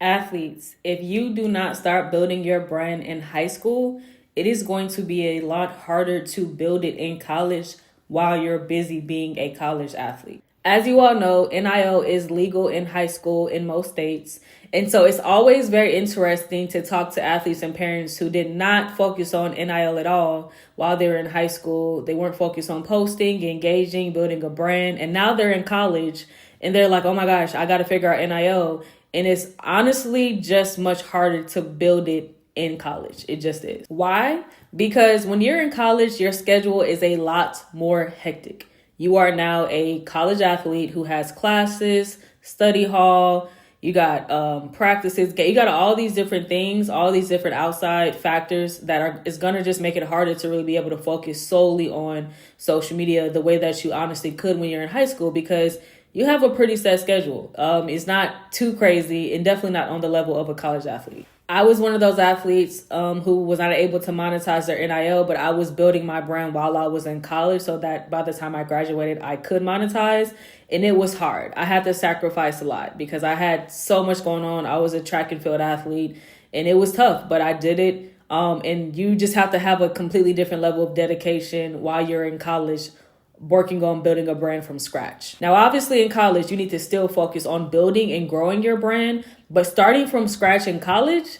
Athletes, if you do not start building your brand in high school, it is going to be a lot harder to build it in college while you're busy being a college athlete. As you all know, NIL is legal in high school in most states. And so it's always very interesting to talk to athletes and parents who did not focus on NIL at all while they were in high school. They weren't focused on posting, engaging, building a brand. And now they're in college and they're like, oh my gosh, I got to figure out NIL. And it's honestly just much harder to build it in college. It just is. Why? Because when you're in college, your schedule is a lot more hectic. You are now a college athlete who has classes, study hall, you got practices, you got all these different things, all these different outside factors that is going to just make it harder to really be able to focus solely on social media the way that you honestly could when you're in high school, because you have a pretty set schedule. It's not too crazy and definitely not on the level of a college athlete. I was one of those athletes who was not able to monetize their NIL, but I was building my brand while I was in college so that by the time I graduated, I could monetize. And it was hard. I had to sacrifice a lot because I had so much going on. I was a track and field athlete and it was tough, but I did it. And you just have to have a completely different level of dedication while you're in college, working on building a brand from scratch. Now, obviously in college, you need to still focus on building and growing your brand, but starting from scratch in college,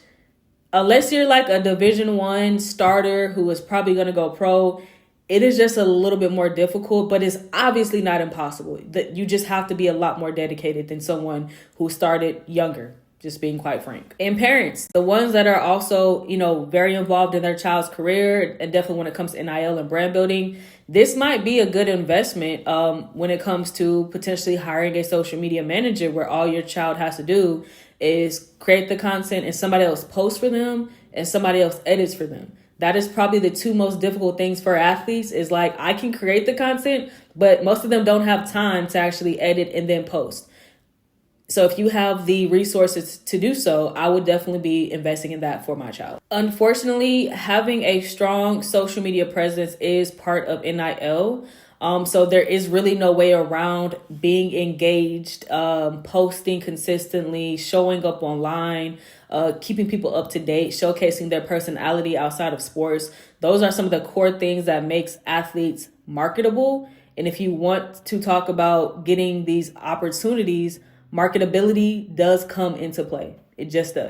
unless you're like a Division I starter who is probably going to go pro, it is just a little bit more difficult, but it's obviously not impossible. That you just have to be a lot more dedicated than someone who started younger, just being quite frank. And parents, the ones that are also, very involved in their child's career, and definitely when it comes to NIL and brand building, this might be a good investment when it comes to potentially hiring a social media manager where all your child has to do is create the content and somebody else posts for them and somebody else edits for them. That is probably the two most difficult things for athletes is like, I can create the content, but most of them don't have time to actually edit and then post. So if you have the resources to do so, I would definitely be investing in that for my child. Unfortunately, having a strong social media presence is part of NIL. So there is really no way around being engaged, posting consistently, showing up online, keeping people up to date, showcasing their personality outside of sports. Those are some of the core things that makes athletes marketable. And if you want to talk about getting these opportunities, marketability does come into play. It just does.